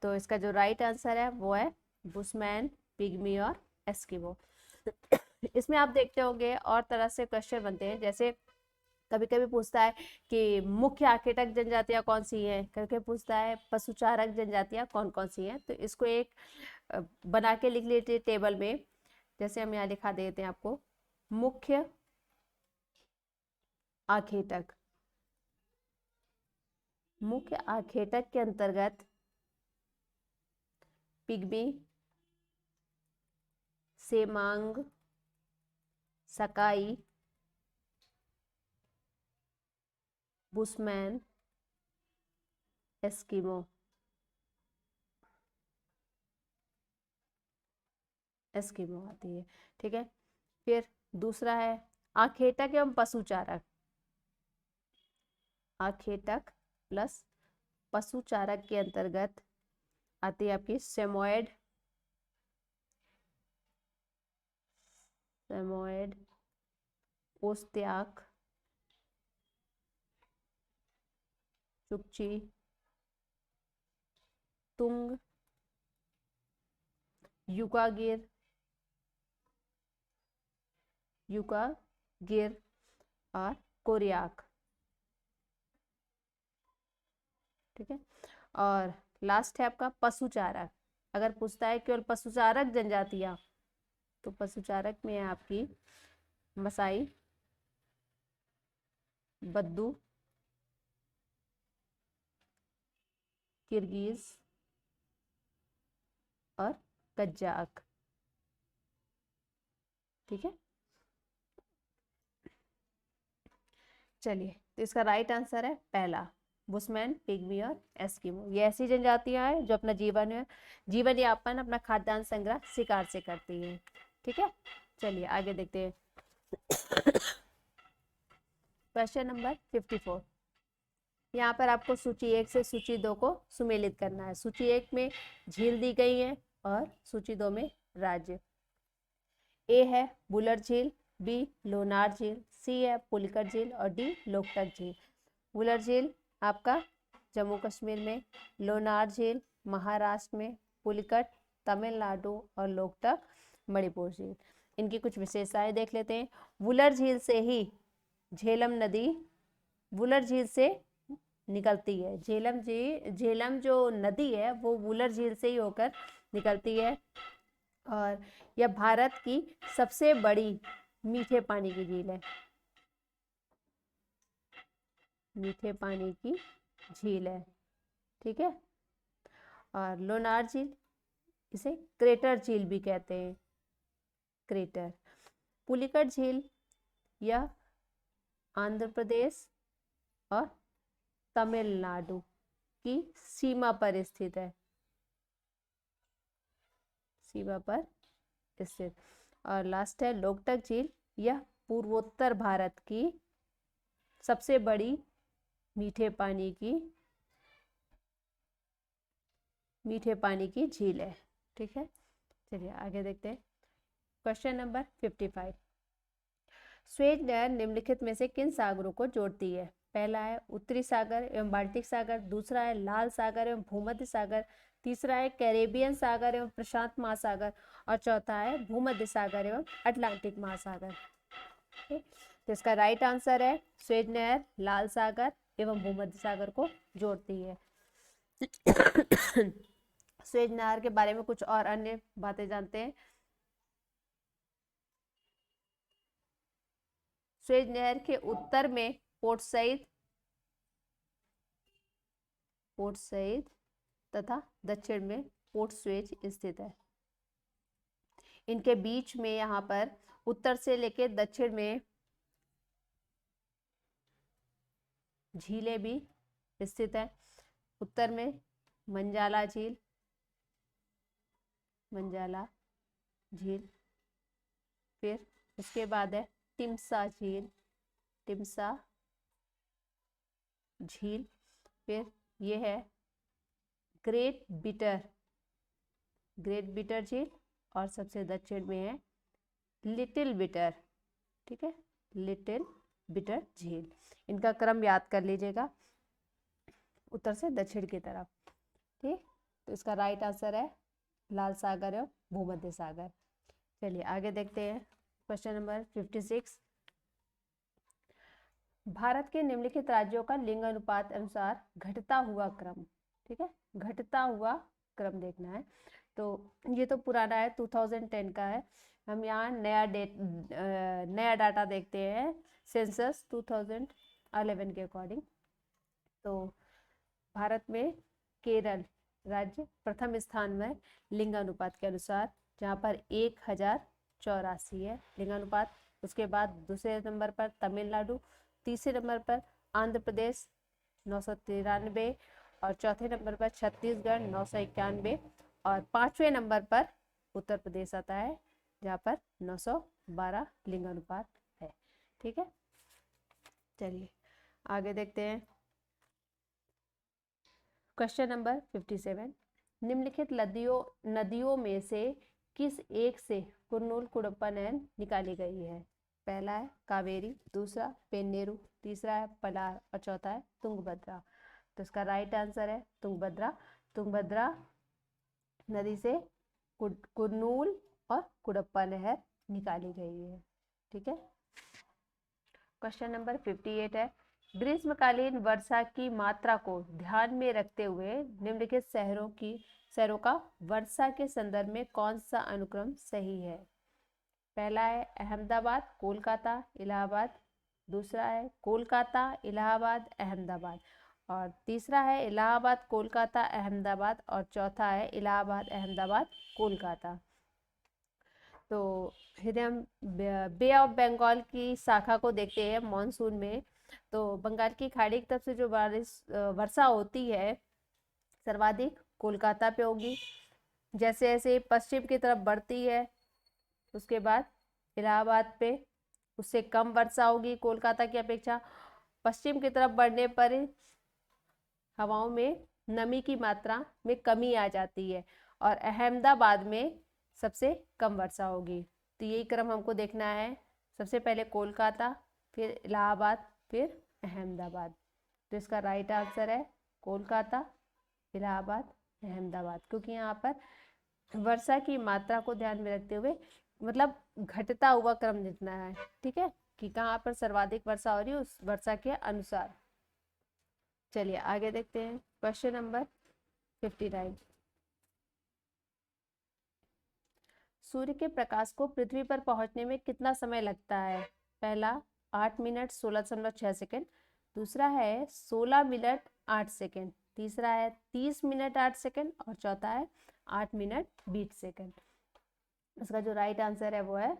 तो इसका जो राइट आंसर है वो है बुशमैन, पिग्मी और एस्किमो। इसमें आप देखते होंगे और तरह से क्वेश्चन बनते हैं, जैसे कभी कभी पूछता है कि मुख्य आखेटक जनजातियां कौन सी हैं, कभी कभी पूछता है पशुचारक जनजातियां कौन कौन सी हैं। तो इसको एक बना के लिख लेते टेबल में, जैसे हम यहाँ लिखा देते हैं आपको, मुख्य आखेटक। मुख्य आखेटक के अंतर्गत पिग्मी, सेमांग, सकाई, बुशमैन, एस्किमो, आती है। ठीक है। फिर दूसरा है आखेटक एवं पशुचारक। आखेटक प्लस पशुचारक के अंतर्गत आती है आपकी सेमोएड, ओस्त्याक, चुकची, तुंग, युकागिर और कोरियाक। ठीक है। और लास्ट है आपका पशुचारक। अगर पूछता है केवल पशुचारक जनजातियां, तो पशुचारक में है आपकी मसाई, बद्दू, किर्गिज और कज्जाक। ठीक है। चलिए, तो इसका राइट आंसर है पहला, बुशमैन, पिग्मी और एस्किमो। ये ऐसी जनजातियां हैं जो अपना जीवन यापन अपना खाद्यान्न संग्रह शिकार से करती हैं। ठीक है। चलिए आगे देखते हैं क्वेश्चन नंबर 54। यहाँ पर आपको सूची 1 से सूची 2 को सुमेलित करना है। सूची 1 में झील दी गई है और सूची 2 में राज्य। ए है बुलर झील, बी लोनार झील, सी है पुलिकट झील और डी लोकटक झील। बुलर झील आपका जम्मू कश्मीर में, लोनार झील महाराष्ट्र में, पुलिकट तमिलनाडु और लोकटक मणिपुर झील। इनकी कुछ विशेषताएं देख लेते हैं। वुलर झील से ही झेलम नदी वुलर झील से निकलती है। झेलम जो नदी है वो वुलर झील से ही होकर निकलती है। और यह भारत की सबसे बड़ी मीठे पानी की झील है, मीठे पानी की झील है, ठीक है। और लोनार झील, इसे क्रेटर झील भी कहते हैं, क्रेटर। पुलिकट झील यह आंध्र प्रदेश और तमिलनाडु की सीमा पर स्थित है, सीमा पर स्थित। और लास्ट है लोकटक झील, यह पूर्वोत्तर भारत की सबसे बड़ी मीठे पानी की झील है, ठीक है। चलिए आगे देखते हैं। Question number 55। स्वेज नहर निम्नलिखित में से किन सागरों को जोड़ती है? पहला है उत्तरी सागर एवं बाल्टिक सागर, दूसरा है लाल सागर एवं भूमध्य सागर, तीसरा है कैरेबियन सागर एवं प्रशांत महासागर, और चौथा है भूमध्य सागर एवं अटलांटिक महासागर। तो इसका राइट आंसर है स्वेज नहर लाल सागर एवं भूमध्य सागर को जोड़ती है। स्वेज नहर के बारे में कुछ और अन्य बातें जानते हैं। स्वेज नहर के उत्तर में पोर्ट सईद तथा दक्षिण में पोर्ट स्वेज स्थित है। इनके बीच में यहाँ पर उत्तर से लेकर दक्षिण में झीलें भी स्थित है। उत्तर में मंजाला झील, फिर उसके बाद है टिमसा झील, फिर ये है ग्रेट बिटर झील, और सबसे दक्षिण में है लिटिल बिटर, ठीक है, लिटिल बिटर झील। इनका क्रम याद कर लीजिएगा उत्तर से दक्षिण की तरफ, ठीक। तो इसका राइट आंसर है लाल सागर और भूमध्य सागर। चलिए आगे देखते हैं। Question number 56। भारत के निम्नलिखित राज्यों का लिंग अनुपात अनुसार घटता हुआ क्रम, ठीक है, घटता हुआ क्रम देखना है। तो ये तो पुराना है, 2010 का है। हम यहाँ नया डाटा देखते हैं सेंसस 2011 के अकॉर्डिंग। तो भारत में केरल राज्य प्रथम स्थान में लिंग अनुपात के अनुसार, जहाँ पर 1084 है लिंगानुपात। उसके बाद दूसरे नंबर पर तमिलनाडु, तीसरे नंबर पर आंध्र प्रदेश 993, और चौथे नंबर पर छत्तीसगढ़ 991, और पांचवें नंबर पर उत्तर प्रदेश आता है जहाँ पर 912 लिंगानुपात है, ठीक है। चलिए आगे देखते हैं। Question number 57। निम्नलिखित नदियों में से किस एक से कुरनूल कुडप्पा नहर निकाली गई है? पहला है कावेरी, दूसरा पेन्नेरू, तीसरा है पलार, और चौथा है तुंगभद्रा। तो इसका राइट आंसर है तुंगभद्रा नदी से कुरनूल और कुडप्पा नहर निकाली गई है, ठीक है। क्वेश्चन नंबर 58 है। ग्रीष्मकालीन वर्षा की मात्रा को ध्यान में रखते हुए निम्नलिखित शहरों का वर्षा के संदर्भ में कौन सा अनुक्रम सही है? पहला है अहमदाबाद, कोलकाता, इलाहाबाद, दूसरा है कोलकाता, इलाहाबाद, अहमदाबाद, और तीसरा है इलाहाबाद, कोलकाता, अहमदाबाद, और चौथा है इलाहाबाद, अहमदाबाद, कोलकाता। तो यदि हम बे ऑफ बंगाल की शाखा को देखते हैं मॉनसून में, तो बंगाल की खाड़ी की तरफ से जो वर्षा होती है सर्वाधिक कोलकाता पे होगी। जैसे जैसे पश्चिम की तरफ बढ़ती है उसके बाद इलाहाबाद पे उससे कम वर्षा होगी कोलकाता की अपेक्षा। पश्चिम की तरफ बढ़ने पर हवाओं में नमी की मात्रा में कमी आ जाती है, और अहमदाबाद में सबसे कम वर्षा होगी। तो यही क्रम हमको देखना है, सबसे पहले कोलकाता, फिर इलाहाबाद, फिर अहमदाबाद। तो इसका राइट आंसर है कोलकाता, इलाहाबाद, अहमदाबाद, क्योंकि यहाँ पर वर्षा की मात्रा को ध्यान में रखते हुए मतलब घटता हुआ क्रम देखना है, ठीक है, कि कहाँ पर सर्वाधिक वर्षा हो रही है उस वर्षा के अनुसार। चलिए आगे देखते हैं। Question number 59। सूर्य के प्रकाश को पृथ्वी पर पहुंचने में कितना समय लगता है? पहला 8 मिनट 16.6 सेकेंड, दूसरा है 16 मिनट 8 सेकेंड, तीसरा है 30 मिनट 8 सेकेंड और चौथा है 8 मिनट 20 सेकेंड। इसका जो राइट आंसर है वो है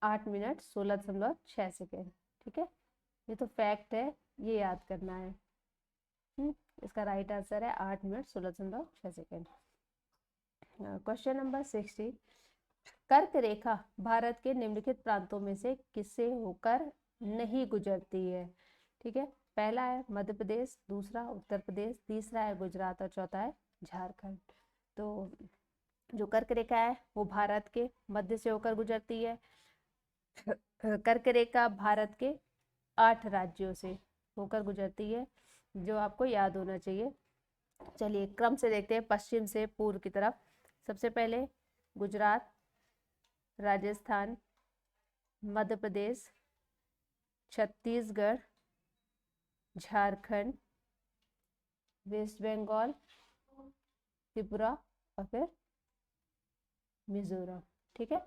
8 मिनट 16.6 सेकेंड। ठीक है, ये तो फैक्ट है, ये याद करना है। इसका राइट आंसर है 8 मिनट 16.6 सेकेंड। क्वेश्चन नंबर 60, कर्क रेखा भारत के निम्नलिखित प्रांतों में से किससे होकर नहीं गुजरती है? ठीक है, पहला है मध्य प्रदेश, दूसरा उत्तर प्रदेश, तीसरा है गुजरात और चौथा है झारखंड। तो जो कर्क रेखा है वो भारत के मध्य से होकर गुजरती है। कर्क रेखा भारत के 8 राज्यों से होकर गुजरती है, जो आपको याद होना चाहिए। चलिए क्रम से देखते हैं, पश्चिम से पूर्व की तरफ। सबसे पहले गुजरात, राजस्थान, मध्य प्रदेश, छत्तीसगढ़, झारखंड, वेस्ट बंगाल, त्रिपुरा और फिर मिजोरम। ठीक है,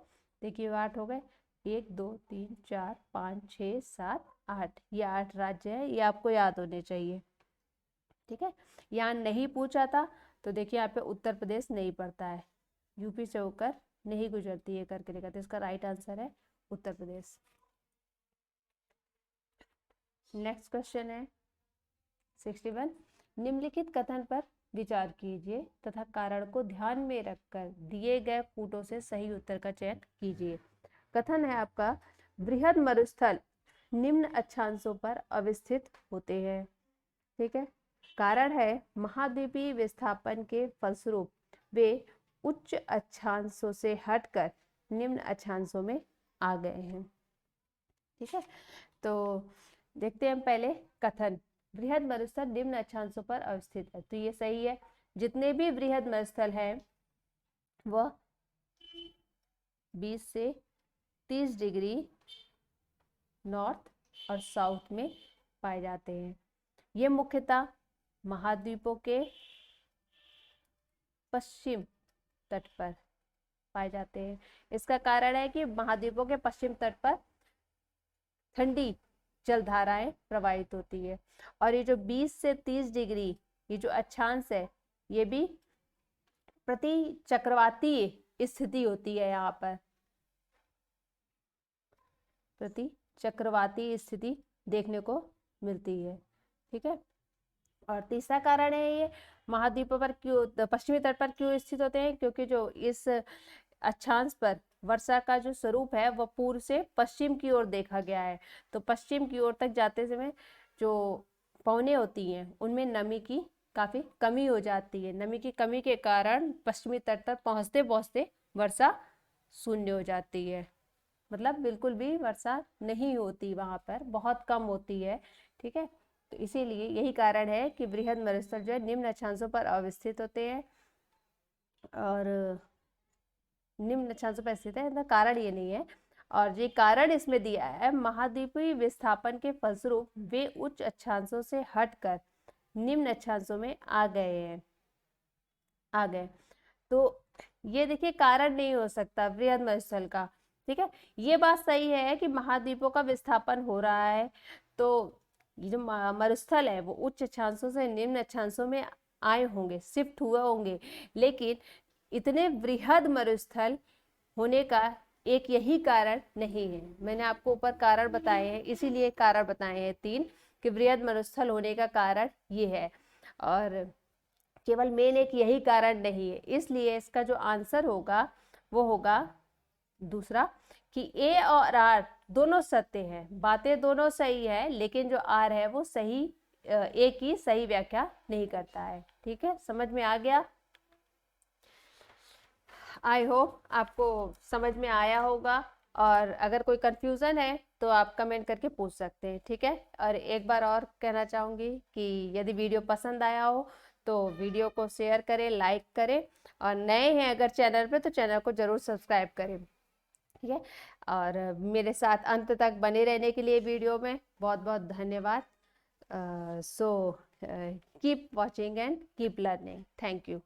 देखिए 8 हो गए, 1 2 3 4 5 6 7 8, ये 8 राज्य है, ये आपको याद होने चाहिए। ठीक है, यहाँ नहीं पूछा था तो देखिए यहाँ पे उत्तर प्रदेश नहीं पड़ता है, यूपी से होकर नहीं गुजरती है कर्क रेखा, तो इसका राइट आंसर है उत्तर प्रदेश। नेक्स्ट क्वेश्चन है 61, निम्नलिखित कथन पर विचार कीजिए तथा कारण को ध्यान में रखकर दिए गए कूटों से सही उत्तर का चयन कीजिए। कथन है आपका, बृहद मरुस्थल निम्न अक्षांशों पर अवस्थित होते हैं। ठीक है, कारण है महाद्वीपीय विस्थापन के फलस्वरूप वे उच्च अक्षांशों से हटकर निम्न अक्षांशों में आ गए हैं। ठीक है, तो देखते हैं पहले कथन, बृहद मरुस्थल निम्न अक्षांशों पर अवस्थित है, तो ये सही है। जितने भी बृहद मरुस्थल हैं वह 20 से 30 डिग्री नॉर्थ और साउथ में पाए जाते हैं। ये मुख्यतः महाद्वीपों के पश्चिम तट पर पाए जाते हैं। इसका कारण है कि महाद्वीपों के पश्चिम तट पर ठंडी जलधाराएं प्रवाहित होती है, और ये जो 20 से 30 डिग्री ये जो अक्षांश है ये भी प्रति चक्रवाती स्थिति होती है, यहाँ पर प्रति चक्रवाती स्थिति देखने को मिलती है। ठीक है, और तीसरा कारण है ये महाद्वीपों पर क्यों, पश्चिमी तट पर क्यों स्थित होते हैं, क्योंकि जो इस अक्षांश पर वर्षा का जो स्वरूप है वह पूर्व से पश्चिम की ओर देखा गया है। तो पश्चिम की ओर तक जाते समय जो पवनें होती हैं उनमें नमी की काफी कमी हो जाती है। नमी की कमी के कारण पश्चिमी तट तक पहुंचते पहुंचते वर्षा शून्य हो जाती है, मतलब बिल्कुल भी वर्षा नहीं होती, वहां पर बहुत कम होती है। ठीक है, तो इसीलिए यही कारण है कि बृहद मरुस्थल जो है निम्न अक्षांशों पर अवस्थित होते हैं, और निम्न अक्षांशों पर स्थित है, कारण ये नहीं है। और ये कारण इसमें दिया है, महाद्वीपीय विस्थापन के फलस्वरूप वे उच्च अक्षांशों से हटकर निम्न अक्षांशों में आ गए। तो ये देखिए कारण नहीं हो सकता बृहद मरुस्थल का। ठीक है, ये बात सही है कि महाद्वीपों का विस्थापन हो रहा है, तो ये जो मरुस्थल है वो उच्च अक्षांशों से निम्न अक्षांशों में आए होंगे, शिफ्ट हुए होंगे, लेकिन इतने बृहद मरुस्थल होने का एक यही कारण नहीं है। मैंने आपको ऊपर कारण बताए हैं, इसीलिए कारण बताए हैं 3 कि बृहद मरुस्थल होने का कारण ये है, और केवल मेन एक यही कारण नहीं है। इसलिए इसका जो आंसर होगा वो होगा दूसरा, कि ए और आर दोनों सत्य है, बातें दोनों सही है, लेकिन जो आर है वो सही, ए की सही व्याख्या नहीं करता है। ठीक है, समझ में आ गया? आई होप आपको समझ में आया होगा, और अगर कोई कंफ्यूजन है तो आप कमेंट करके पूछ सकते हैं। ठीक है, और एक बार और कहना चाहूँगी कि यदि वीडियो पसंद आया हो तो वीडियो को शेयर करें, लाइक करें, और नए हैं अगर चैनल पे तो चैनल को ज़रूर सब्सक्राइब करें। ठीक है, और मेरे साथ अंत तक बने रहने के लिए वीडियो में बहुत बहुत धन्यवाद। So keep watching and keep learning. Thank you.